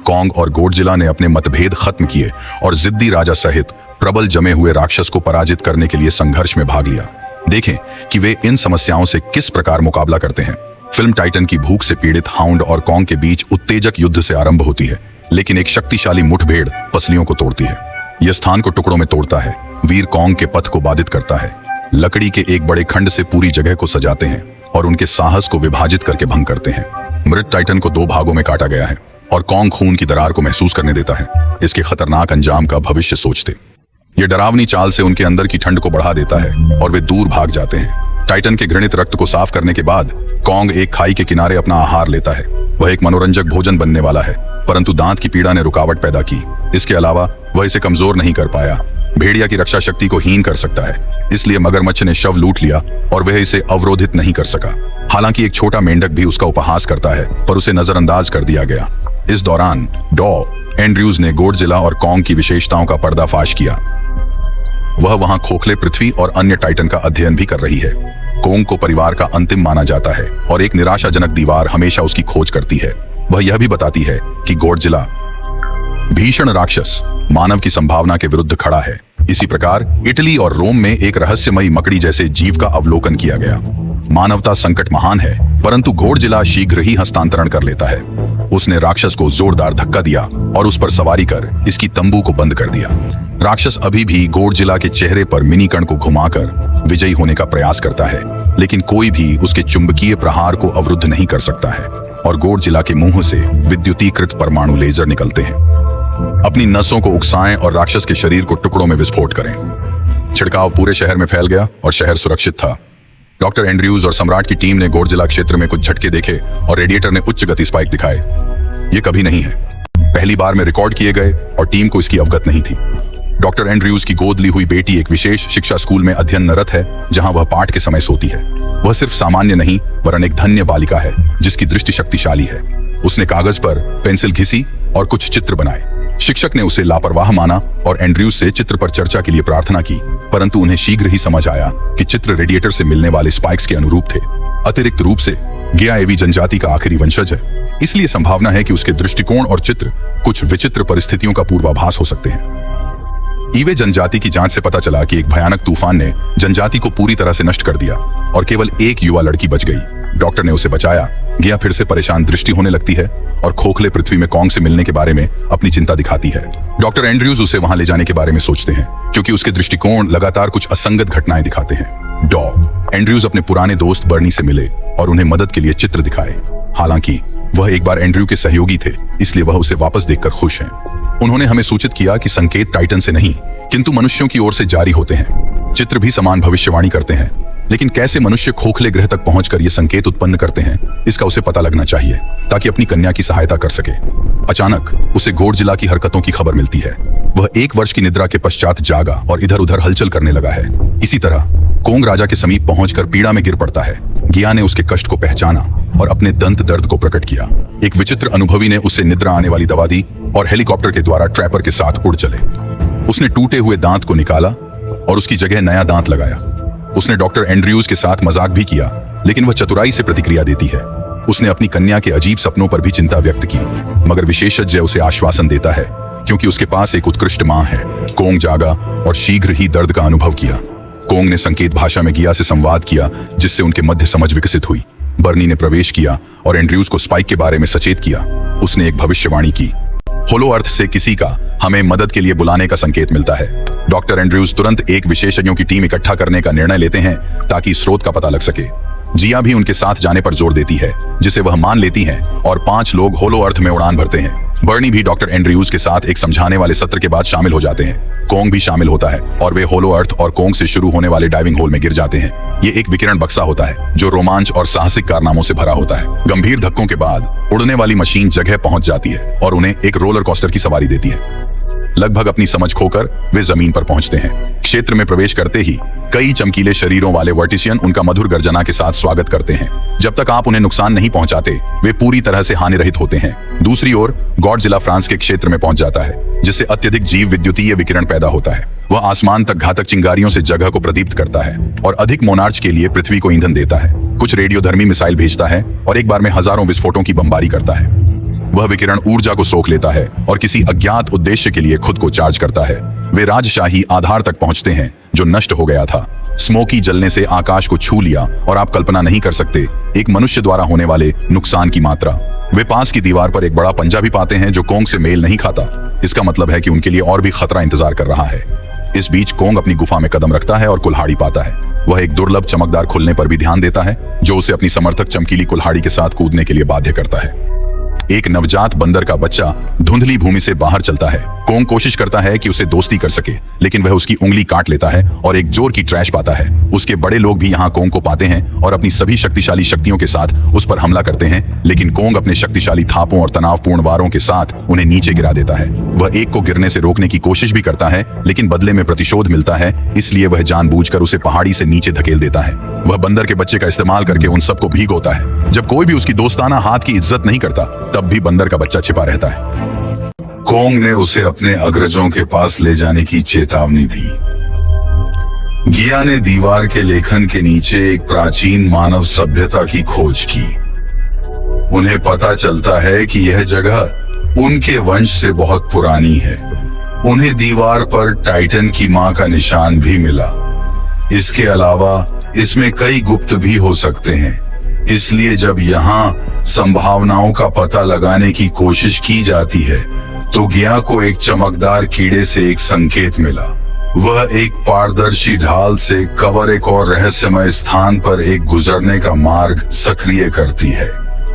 Kong और Godzilla ने अपने मतभेद खत्म किए और जिद्दी राजा सहित प्रबल जमे हुए राक्षस को पराजित करने के लिए संघर्ष में भाग लिया। देखें कि वे इन समस्याओं से किस प्रकार मुकाबला करते हैं। फिल्म टाइटन की भूख से पीड़ित हाउंड और कॉन्ग के बीच उत्तेजक युद्ध से आरंभ होती है, लेकिन एक शक्तिशाली मुठभेड़ पसलियों को तोड़ती है। यह स्थान को टुकड़ों में तोड़ता है, वीर कॉन्ग के पथ को बाधित करता है, लकड़ी के एक बड़े खंड से पूरी जगह को सजाते हैं और उनके साहस को विभाजित करके भंग करते हैं। मृत टाइटन को 2 भागों में काटा गया है और कॉन्ग खून की दरार को महसूस करने देता है, इसके खतरनाक अंजाम का भविष्य सोचते। ये डरावनी चाल से उनके अंदर की ठंड को बढ़ा देता है और वे दूर भाग जाते हैं। टाइटन के घृणित रक्त को साफ करने के बाद कॉन्ग एक खाई के किनारे अपना आहार लेता है। वह एक मनोरंजक भोजन बनने वाला है, परंतु दांत की पीड़ा ने रुकावट पैदा की। इसके अलावा वह इसे कमजोर नहीं कर पाया। भेड़िया की रक्षा शक्ति को हीन कर सकता है, इसलिए मगरमच्छ ने शव लूट लिया और वह इसे अवरोधित नहीं कर सका। हालांकि एक छोटा मेंढक भी उसका उपहास करता है, पर उसे नजरअंदाज कर दिया गया। इस दौरान डॉ एंड्रयूज ने गोडजिला और कॉन्ग की विशेषताओं का पर्दाफाश किया। वह वहां खोखले पृथ्वी और अन्य टाइटन का अध्ययन भी कर रही है। कॉन्ग को परिवार का अंतिम माना जाता है और एक निराशाजनक दीवार हमेशा उसकी खोज करती है। वह यह भी बताती है कि गोडजिला भीषण राक्षस मानव की संभावना के विरुद्ध खड़ा है। इसी प्रकार इटली और रोम में एक रहस्यमयी मकड़ी जैसे जीव का अवलोकन किया गया। मानवता संकट महान है, परंतु गोडजिला शीघ्र ही हस्तांतरण कर लेता है। उसने राक्षस को जोरदार धक्का दिया और उस पर सवारी कर इसकी तंबू को बंद कर दिया। राक्षस अभी भी गोडजिला के चेहरे पर मिनी कण को घुमाकर विजयी होने का प्रयास करता है, लेकिन कोई भी उसके चुंबकीय प्रहार को अवरुद्ध नहीं कर सकता है और गोडजिला के मुंह से विद्युतीकृत परमाणु लेजर निकलते हैं। अपनी नसों को उकसाएं और राक्षस के शरीर को टुकड़ों में विस्फोट करें। छिड़काव पूरे शहर में फैल गया और शहर सुरक्षित था। डॉक्टर एंड्रयूज और सम्राट की टीम ने गोडजिला क्षेत्र में कुछ झटके देखे और रेडिएटर ने उच्च गति स्पाइक दिखाए। ये कभी नहीं है, पहली बार में रिकॉर्ड किए गए और टीम को इसकी अवगत नहीं थी। डॉक्टर एंड्रयूज की गोद ली हुई बेटी एक विशेष शिक्षा स्कूल में अध्ययनरत है, जहां वह पाठ के समय सोती है। वह सिर्फ सामान्य नहीं वरन एक धन्य बालिका है जिसकी दृष्टि शक्तिशाली है। उसने कागज पर पेंसिल घिसी और कुछ चित्र बनाए। शिक्षक ने उसे लापरवाह माना और एंड्रयूज से चित्र पर चर्चा के लिए प्रार्थना की, परंतु उन्हें शीघ्र ही समझ आया कि चित्र रेडिएटर से मिलने वाले स्पाइक्स के अनुरूप थे। अतिरिक्त रूप से गियाएवी जनजाति का आखिरी वंशज है, इसलिए संभावना है कि उसके दृष्टिकोण और चित्र कुछ विचित्र परिस्थितियों का पूर्वाभास हो सकते हैं। ईवे जनजाति की जांच से पता चला कि एक भयानक तूफान ने जनजाति को पूरी तरह से नष्ट कर दिया और केवल एक युवा लड़की बच गई। डॉक्टर ने उसे बचाया। गिया फिर से परेशान दृष्टि होने लगती है और खोखले पृथ्वी में कॉन्ग से मिलने के बारे में अपनी चिंता दिखाती है। डॉक्टर एंड्रयूज उसे वहां ले जाने के बारे में सोचते हैं, क्योंकि उसके दृष्टिकोण लगातार कुछ असंगत घटनाएं दिखाते हैं। डॉ एंड्रयूज अपने पुराने दोस्त बर्नी से मिले और उन्हें मदद के लिए चित्र दिखाए। हालांकि वह एक बार एंड्रयू के सहयोगी थे, इसलिए वह उसे वापस देखकर खुश हैं। उन्होंने हमें सूचित किया कि संकेत टाइटन से नहीं किंतु मनुष्यों की ओर से जारी होते हैं। चित्र भी समान भविष्यवाणी करते हैं, लेकिन कैसे मनुष्य खोखले ग्रह तक पहुंचकर ये संकेत उत्पन्न करते हैं, इसका उसे पता लगना चाहिए ताकि अपनी कन्या की सहायता कर सके। अचानक उसे गोडजिला की हरकतों की खबर मिलती है। वह 1 वर्ष की निद्रा के पश्चात जागा और इधर उधर हलचल करने लगा है। इसी तरह कॉन्ग राजा के समीप पहुंचकर पीड़ा में गिर पड़ता है। गिया ने उसके कष्ट को पहचाना और अपने दंत दर्द को प्रकट किया। एक विचित्र अनुभवी ने उसे निद्रा आने वाली दवा दी और हेलीकॉप्टर के द्वारा ट्रैपर के साथ उड़ चले। उसने टूटे हुए दांत को निकाला और उसकी जगह नया दांत लगाया। उसने डॉक्टर एंड्रयूज के साथ मजाक भी किया, लेकिन वह चतुराई से प्रतिक्रिया देती है। उसने अपनी कन्या के अजीब सपनों पर भी चिंता व्यक्त की, मगर विशेषज्ञ उसे आश्वासन देता है क्योंकि उसके पास एक उत्कृष्ट मां है। कॉन्ग जागा और शीघ्र ही दर्द का अनुभव किया। कॉन्ग ने संकेत भाषा में गिया से संवाद किया, जिससे उनके मध्य समझ विकसित हुई। बर्नी ने प्रवेश किया और एंड्रयूज को स्पाइक के बारे में सचेत किया। उसने एक भविष्यवाणी की, होलो अर्थ से किसी का हमें मदद के लिए बुलाने का संकेत मिलता है। डॉक्टर एंड्रयूज तुरंत एक विशेषज्ञों की टीम इकट्ठा करने का निर्णय लेते हैं ताकि स्रोत का पता लग सके। जिया भी उनके साथ जाने पर जोर देती है, जिसे वह मान लेती हैं और 5 लोग होलो अर्थ में उड़ान भरते हैं। बर्नी भी डॉक्टर एंड्रयूज के साथ एक समझाने वाले सत्र के बाद शामिल हो जाते हैं। कॉन्ग भी शामिल होता है और वे होलो अर्थ और कॉन्ग से शुरू होने वाले डाइविंग होल में गिर जाते हैं। ये एक विकिरण बक्सा होता है जो रोमांच और साहसिक कारनामों से भरा होता है। गंभीर धक्कों के बाद उड़ने वाली मशीन जगह पहुंच जाती है और उन्हें एक रोलर कोस्टर की सवारी देती है। लगभग अपनी समझ खोकर वे जमीन पर पहुंचते हैं। क्षेत्र में प्रवेश करते ही कई चमकीले शरीरों वाले वर्टिशियन उनका मधुर गर्जना के साथ स्वागत करते हैं। जब तक आप उन्हें नुकसान नहीं पहुंचाते, वे पूरी तरह से हानिरहित होते हैं। दूसरी ओर गोडजिला फ्रांस के क्षेत्र में पहुंच जाता है, जिससे अत्यधिक जीव विद्युतीय विकिरण पैदा होता है। वह आसमान तक घातक चिंगारियों से जगह को प्रदीप्त करता है और अधिक मोनार्च के लिए पृथ्वी को ईंधन देता है। कुछ रेडियोधर्मी मिसाइल भेजता है और एक बार में हजारों विस्फोटों की बमबारी करता है। वह विकिरण ऊर्जा को सोख लेता है और किसी अज्ञात उद्देश्य के लिए खुद को चार्ज करता है। वे राजशाही आधार तक पहुंचते हैं जो नष्ट हो गया था। स्मोकी जलने से आकाश को छू लिया और आप कल्पना नहीं कर सकते एक मनुष्य द्वारा होने वाले नुकसान की मात्रा। वे पास की दीवार पर एक बड़ा पंजा भी पाते हैं जो कोंग से मेल नहीं खाता। इसका मतलब है कि उनके लिए और भी खतरा इंतजार कर रहा है। इस बीच कोंग अपनी गुफा में कदम रखता है और कुल्हाड़ी पाता है। वह एक दुर्लभ चमकदार खुलने पर भी ध्यान देता है जो उसे अपनी समर्थक चमकीली कुल्हाड़ी के साथ कूदने के लिए बाध्य करता है। एक नवजात बंदर का बच्चा धुंधली भूमि से बाहर चलता है। कोंग कोशिश करता है कि उसे दोस्ती कर सके, लेकिन वह उसकी उंगली काट लेता है और एक जोर की ट्रैश पाता है। उसके बड़े लोग भी यहाँ कोंग को पाते हैं और अपनी सभी शक्तिशाली शक्तियों के साथ उस पर हमला करते हैं, लेकिन कोंग अपने शक्तिशाली थापों और तनावपूर्ण वारों के साथ उन्हें नीचे गिरा देता है। वह एक को गिरने से रोकने की कोशिश भी करता है, लेकिन बदले में प्रतिशोध मिलता है, इसलिए वह जानबूझकर उसे पहाड़ी से नीचे धकेल देता है। वह बंदर के बच्चे का इस्तेमाल करके उन सबको भीगोता है। जब कोई भी उसकी दोस्ताना हाथ की इज्जत नहीं करता, तब भी बंदर का बच्चा छिपा रहता है। कोंग ने उसे अपने अग्रजों के पास ले जाने की चेतावनी दी। गिया ने दीवार के लेखन के नीचे एक प्राचीन मानव सभ्यता की खोज की। उन्हें पता चलता है कि यह जगह उनके वंश से बहुत पुरानी है। उन्हें दीवार पर टाइटन की मां का निशान भी मिला। इसके अलावा इसमें कई गुप्त भी हो सकते हैं, इसलिए जब यहाँ संभावनाओं का पता लगाने की कोशिश की जाती है तो गिया को एक चमकदार कीड़े से एक संकेत मिला। वह एक पारदर्शी ढाल से कवर एक और रहस्यमय स्थान पर एक गुजरने का मार्ग सक्रिय करती है।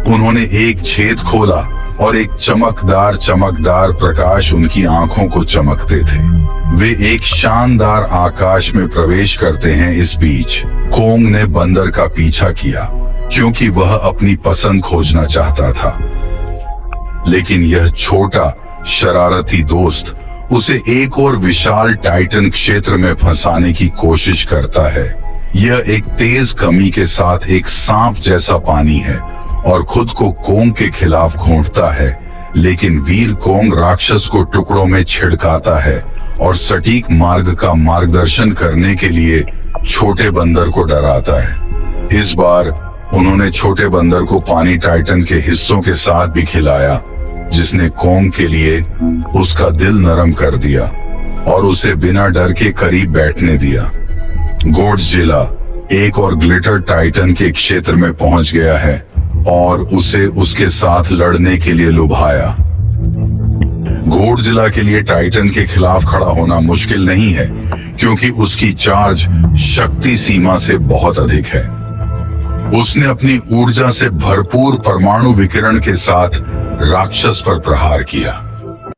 उन्होंने एक छेद खोला और एक चमकदार प्रकाश उनकी आंखों को चमकते थे। वे एक शानदार आकाश में प्रवेश करते हैं। इस बीच कोंग ने बंदर का पीछा किया क्योंकि वह अपनी पसंद खोजना चाहता था, लेकिन यह छोटा शरारती दोस्त उसे एक और विशाल टाइटन क्षेत्र में फंसाने की कोशिश करता है। यह एक तेज कमी के साथ एक सांप जैसा पानी है और खुद को कोंग के खिलाफ घोंटता है, लेकिन वीर कोंग राक्षस को टुकड़ों में छिड़काता है और सटीक मार्ग का मार्गदर्शन करने के लिए छोटे बंदर को डराता है। इस बार उन्होंने छोटे बंदर को पानी टाइटन के हिस्सों के साथ भी खिलाया, जिसने कोंग के लिए उसका दिल नरम कर दिया और उसे बिना डर के करीब बैठने दिया। गोडजिला एक और ग्लिटर टाइटन के क्षेत्र में पहुंच गया है और उसे उसके साथ लड़ने के लिए लुभाया। गोडजिला के लिए टाइटन के खिलाफ खड़ा होना मुश्किल नहीं है क्योंकि उसकी चार्ज शक्ति सीमा से बहुत अधिक है। उसने अपनी ऊर्जा से भरपूर परमाणु विकिरण के साथ राक्षस पर प्रहार किया।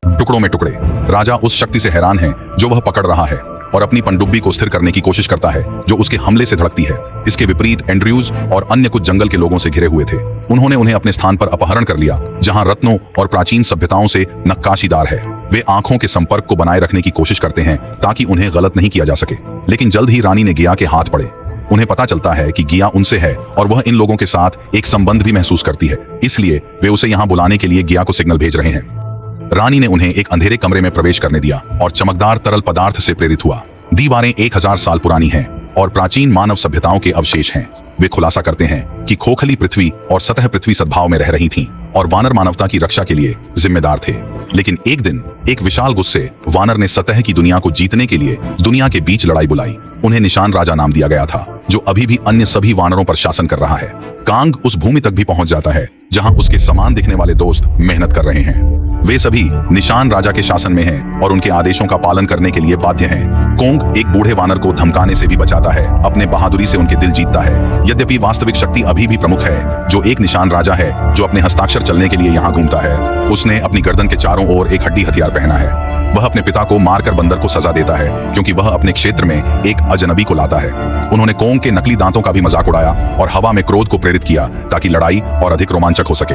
टुकड़ों में टुकड़े। राजा उस शक्ति से हैरान है जो वह पकड़ रहा है और अपनी पनडुब्बी को स्थिर करने की कोशिश करता है जो उसके हमले से धड़कती है। इसके विपरीत एंड्रयूज और अन्य कुछ जंगल के लोगों से घिरे हुए थे। उन्होंने उन्हें अपने स्थान पर अपहरण कर लिया जहां रत्नों और प्राचीन सभ्यताओं से नक्काशीदार है। वे आंखों के संपर्क को बनाए रखने की कोशिश करते हैं ताकि उन्हें गलत नहीं किया जा सके, लेकिन जल्द ही रानी ने गिया के हाथ पड़े। उन्हें पता चलता है कि गिया उनसे है और वह इन लोगों के साथ एक संबंध भी महसूस करती है, इसलिए वे उसे यहाँ बुलाने के लिए गिया को सिग्नल भेज रहे हैं। रानी ने उन्हें एक अंधेरे कमरे में प्रवेश करने दिया और चमकदार तरल पदार्थ से प्रेरित हुआ। दीवारें 1000 साल पुरानी हैं और प्राचीन मानव सभ्यताओं के अवशेष हैं। वे खुलासा करते हैं कि खोखली पृथ्वी और सतह पृथ्वी सद्भाव में रह रही थीं और वानर मानवता की रक्षा के लिए जिम्मेदार थे। लेकिन एक दिन एक विशाल गुस्से वानर ने सतह की दुनिया को जीतने के लिए दुनिया के बीच लड़ाई बुलाई। उन्हें निशान राजा नाम दिया गया था जो अभी भी अन्य सभी वानरों पर शासन कर रहा है। कांग उस भूमि तक भी पहुंच जाता है जहां उसके समान दिखने वाले दोस्त मेहनत कर रहे हैं। वे सभी निशान राजा के शासन में हैं और उनके आदेशों का पालन करने के लिए बाध्य हैं। कोंग एक बूढ़े वानर को धमकाने से भी बचाता है, अपने बहादुरी से उनके दिल जीतता है। यद्यपि वास्तविक शक्ति अभी भी प्रमुख है, जो एक निशान राजा है जो अपने हस्ताक्षर चलने के लिए यहाँ घूमता है। उसने अपनी गर्दन के चारों ओर एक हड्डी हथियार पहना है। वह अपने पिता को मारकर बंदर को सजा देता है क्योंकि वह अपने क्षेत्र में एक अजनबी को लाता है। उन्होंने कोंग के नकली दांतों का भी मजाक उड़ाया और हवा में क्रोध को प्रेरित किया ताकि लड़ाई और अधिक रोमांचक हो सके।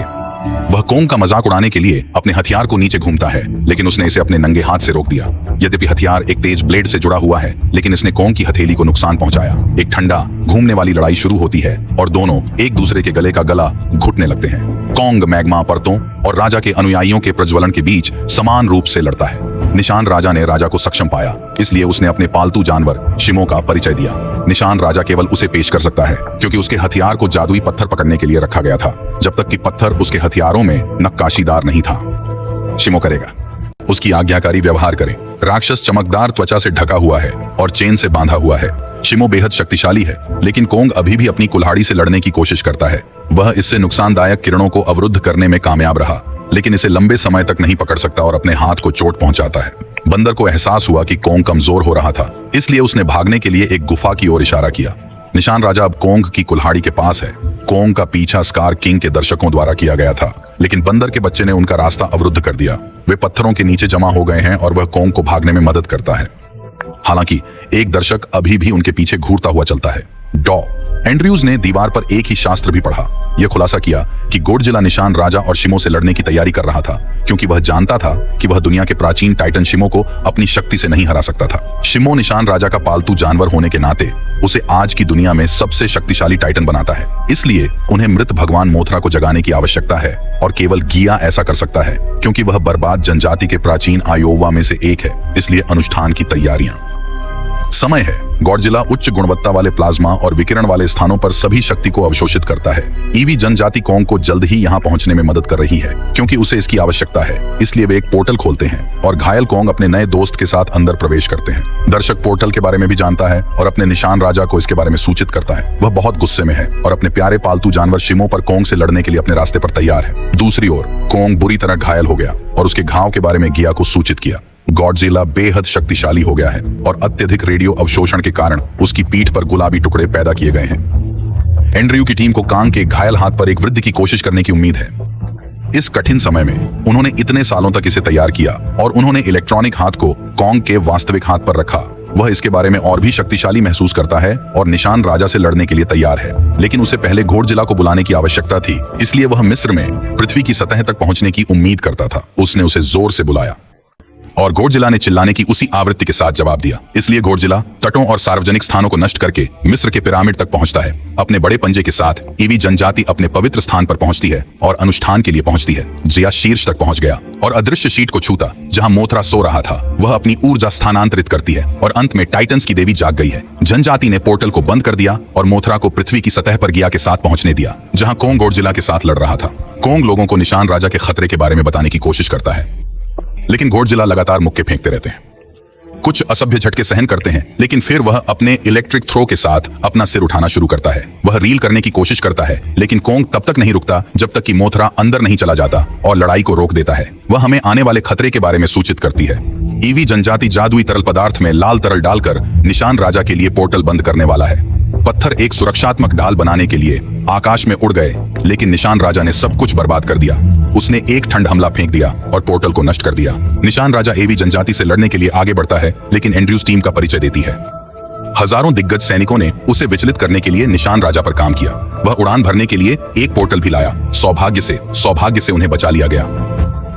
वह कोंग का मजाक उड़ाने के लिए अपने हथियार को नीचे घूमता है, लेकिन उसने इसे अपने नंगे हाथ से रोक दिया। यद्यपि हथियार एक तेज ब्लेड से जुड़ा हुआ है, लेकिन इसने कोंग की हथेली को नुकसान पहुंचाया। एक ठंडा घूमने वाली लड़ाई शुरू होती है और दोनों एक दूसरे के गले का गला घुटने लगते हैं। कोंग मैग्मा परतों और राजा के अनुयायियों के प्रज्वलन के बीच समान रूप से लड़ता है। निशान राजा ने राजा को सक्षम पाया, इसलिए उसने अपने पालतू जानवर शिमो का परिचय दिया। निशान राजा केवल उसे पेश कर सकता है क्योंकि उसके हथियार को जादुई पत्थर पकड़ने के लिए रखा गया था, जब तक कि पत्थर उसके हथियारों में नक्काशीदार नहीं था। शिमो करेगा, उसकी आज्ञाकारी व्यवहार करे। राक्षस चमकदार त्वचा से ढका हुआ है और चेन से बांधा हुआ है। शिमो बेहद शक्तिशाली है, लेकिन कोंग अभी भी अपनी कुल्हाड़ी से लड़ने की कोशिश करता है। वह इससे नुकसानदायक किरणों को अवरुद्ध करने में कामयाब रहा, लेकिन इसे लंबे समय तक नहीं पकड़ सकता और अपने हाथ को चोट पहुंचाता है। बंदर को एहसास हुआ कि कोंग कमजोर हो रहा था, इसलिए उसने भागने के लिए एक गुफा की ओर इशारा किया। निशान राजा अब कोंग की कुल्हाड़ी के पास है। कोंग का पीछा स्कार किंग के दर्शकों द्वारा किया गया था, लेकिन बंदर के बच्चे ने उनका रास्ता अवरुद्ध कर दिया। वे पत्थरों के नीचे जमा हो गए हैं और वह कोंग को भागने में मदद करता है। हालांकि एक दर्शक अभी भी उनके पीछे घूरता हुआ चलता है, डॉ। एंड्रयूज ने दीवार पर एक ही शास्त्र भी पढ़ा। यह खुलासा किया कि गोडजिला निशान राजा और शिमो से लड़ने की तैयारी कर रहा था, क्योंकि वह जानता था कि वह दुनिया के प्राचीन टाइटन शिमो को अपनी शक्ति से नहीं हरा सकता था। शिमो निशान राजा का पालतू जानवर होने के नाते उसे आज की दुनिया में सबसे शक्तिशाली टाइटन बनाता है। इसलिए उन्हें मृत भगवान मोथरा को जगाने की आवश्यकता है, और केवल गिया ऐसा कर सकता है, क्योंकि वह बर्बाद जनजाति के प्राचीन आयोवा में से एक है। इसलिए अनुष्ठान की तैयारियां समय है। गॉडजिला उच्च गुणवत्ता वाले प्लाज्मा और विकिरण वाले स्थानों पर सभी शक्ति को अवशोषित करता है। ईवी जनजाति कोंग को जल्द ही यहाँ पहुंचने में मदद कर रही है, क्योंकि उसे इसकी आवश्यकता है। इसलिए वे एक पोर्टल खोलते हैं और घायल कोंग अपने नए दोस्त के साथ अंदर प्रवेश करते हैं। दर्शक पोर्टल के बारे में भी जानता है और अपने निशान राजा को इसके बारे में सूचित करता है। वह बहुत गुस्से में है और अपने प्यारे पालतू जानवर शिमो पर कोंग से लड़ने के लिए अपने रास्ते पर तैयार है। दूसरी ओर कोंग बुरी तरह घायल हो गया और उसके घाव के बारे में गिया को सूचित किया। गॉडजिला बेहद शक्तिशाली हो गया है और अत्यधिक रेडियो अवशोषण के कारण उसकी पीठ पर गुलाबी टुकड़े पैदा किए गए हैं। एंड्रयू की टीम को कांग के घायल हाथ पर एक वृद्धि की कोशिश करने की उम्मीद है। इस कठिन समय में उन्होंने इतने सालों तक इसे तैयार किया और उन्होंने इलेक्ट्रॉनिक हाथ को कोंग के वास्तविक हाथ पर रखा। वह इसके बारे में और भी शक्तिशाली महसूस करता है और निशान राजा से लड़ने के लिए तैयार है, लेकिन उसे पहले घोड़जिला को बुलाने की आवश्यकता थी। इसलिए वह मिस्र में पृथ्वी की सतह तक पहुंचने की उम्मीद करता था। उसने उसे जोर से बुलाया और घोड़जिला ने चिल्लाने की उसी आवृत्ति के साथ जवाब दिया। इसलिए घोड़जिला तटों और सार्वजनिक स्थानों को नष्ट करके मिस्र के पिरामिड तक पहुंचता है। अपने बड़े पंजे के साथ ईवी जनजाति अपने पवित्र स्थान पर पहुंचती है और अनुष्ठान के लिए पहुंचती है। जिया शीर्ष तक पहुंच गया और अदृश्य शीट को छूता जहां मोथरा सो रहा था। वह अपनी ऊर्जा स्थानांतरित करती है और अंत में टाइटन्स की देवी जाग गई है। जनजाति ने पोर्टल को बंद कर दिया और मोथरा को पृथ्वी की सतह पर गिया के साथ पहुंचने दिया, जहां कोंग घोड़जिला के साथ लड़ रहा था। कोंग लोगों को निशान राजा के खतरे के बारे में बताने की कोशिश करता है, लेकिन घोड़जिला लगातार मुक्के फेंकते रहते हैं। कुछ असभ्य झटके सहन करते हैं, लेकिन फिर वह अपने इलेक्ट्रिक थ्रो के साथ अपना सिर उठाना शुरू करता है। वह रील करने की कोशिश करता है, लेकिन कोंग तब तक नहीं रुकता जब तक कि मोथरा अंदर नहीं चला जाता और लड़ाई को रोक देता है। वह हमें आने वाले खतरे के बारे में सूचित करती है। ईवी जनजाति जादुई तरल पदार्थ में लाल तरल डालकर निशान राजा के लिए पोर्टल बंद करने वाला है। पत्थर एक सुरक्षात्मक ढाल बनाने के लिए आकाश में उड़ गए, लेकिन निशान राजा ने सब कुछ बर्बाद कर दिया। उसने एक ठंड हमला फेंक दिया और पोर्टल को नष्ट कर दिया। निशान राजा एवी जनजाति से लड़ने के लिए आगे बढ़ता है, लेकिन एंड्रयूज टीम का परिचय देती है। हजारों दिग्गज सैनिकों ने उसे विचलित करने के लिए निशान राजा पर काम किया। वह उड़ान भरने के लिए एक पोर्टल भी लाया। सौभाग्य से उन्हें बचा लिया गया।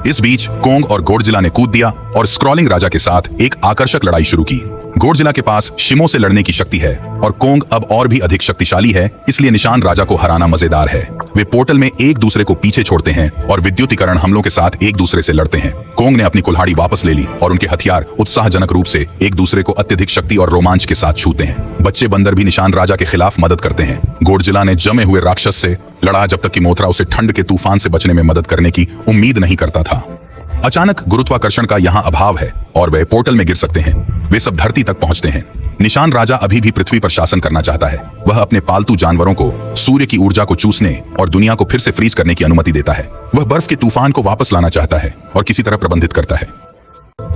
इस बीच कोंग और घोड़जिला ने कूद दिया और स्क्रॉलिंग राजा के साथ एक आकर्षक लड़ाई शुरू की। घोड़जिला के पास शिमो से लड़ने की शक्ति है और कोंग अब और भी अधिक शक्तिशाली है, इसलिए निशान राजा को हराना मजेदार है। वे पोर्टल में एक दूसरे को पीछे छोड़ते हैं और विद्युतीकरण हमलों के साथ एक दूसरे से लड़ते हैं। कोंग ने अपनी कुल्हाड़ी वापस ले ली और उनके हथियार उत्साहजनक रूप से एक दूसरे को अत्यधिक शक्ति और रोमांच के साथ छूते हैं। बच्चे बंदर भी निशान राजा के खिलाफ मदद करते हैं। घोड़जिला ने जमे हुए राक्षस से लड़ा जब तक कि मोथरा उसे ठंड के तूफान से बचने में मदद करने की उम्मीद नहीं करता था। अचानक गुरुत्वाकर्षण का यहाँ अभाव है और वे पोर्टल में गिर सकते हैं। वे सब धरती तक पहुंचते हैं। निशान राजा अभी भी पृथ्वी पर शासन करना चाहता है। वह अपने पालतू जानवरों को सूर्य की ऊर्जा को चूसने और दुनिया को फिर से फ्रीज करने की अनुमति देता है। वह बर्फ के तूफान को वापस लाना चाहता है और किसी तरह प्रबंधित करता है।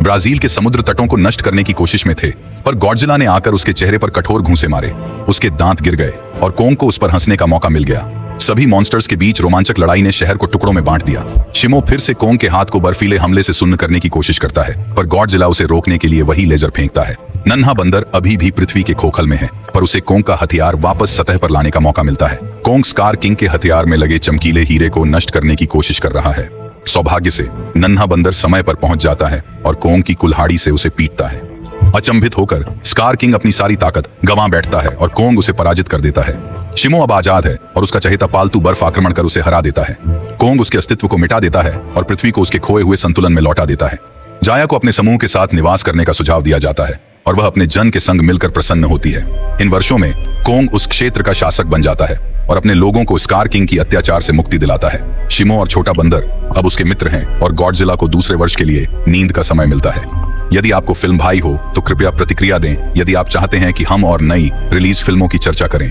ब्राजील के समुद्र तटों को नष्ट करने की कोशिश में थे, पर गॉडजिला ने आकर उसके चेहरे पर कठोर घूंसे मारे। उसके दांत गिर गए और कोंग को उस पर हंसने का मौका मिल गया। सभी मॉन्स्टर्स के बीच रोमांचक लड़ाई ने शहर को टुकड़ों में बांट दिया। शिमो फिर से कोंग के हाथ को बर्फीले हमले से सुन्न करने की कोशिश करता है, पर गॉडजिला उसे रोकने के लिए वही लेजर फेंकता है। नन्हा बंदर अभी भी पृथ्वी के खोखल में है, पर उसे कोंग का हथियार वापस सतह पर लाने का मौका मिलता है। कोंग स्कार किंग के हथियार में लगे चमकीले हीरे को नष्ट करने की कोशिश कर रहा है। सौभाग्य से नन्हा बंदर समय पर पहुंच जाता है और कोंग की कुल्हाड़ी से उसे पीटता है। अचंभित होकर स्कार किंग अपनी सारी ताकत गंवा बैठता है और कोंग उसे पराजित कर देता है। शिमो अब आजाद है और उसका चहेता पालतू बर्फ आक्रमण कर उसे हरा देता है। कोंग उसके अस्तित्व को मिटा देता है और पृथ्वी को उसके खोए हुए संतुलन में लौटा देता है। जाया को अपने समूह के साथ निवास करने का सुझाव दिया जाता है और वह अपने जन के संग मिलकर प्रसन्न होती है। इन वर्षों में कोंग उस क्षेत्र का शासक बन जाता है और अपने लोगों को स्कार किंग की अत्याचार से मुक्ति दिलाता है। शिमो और छोटा बंदर अब उसके मित्र हैं और गॉडजिला को दूसरे वर्ष के लिए नींद का समय मिलता है। यदि आपको फिल्म भाई हो तो कृपया प्रतिक्रिया दें। यदि आप चाहते हैं कि हम और नई रिलीज फिल्मों की चर्चा करें,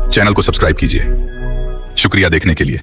चैनल को सब्सक्राइब कीजिए। शुक्रिया देखने के लिए।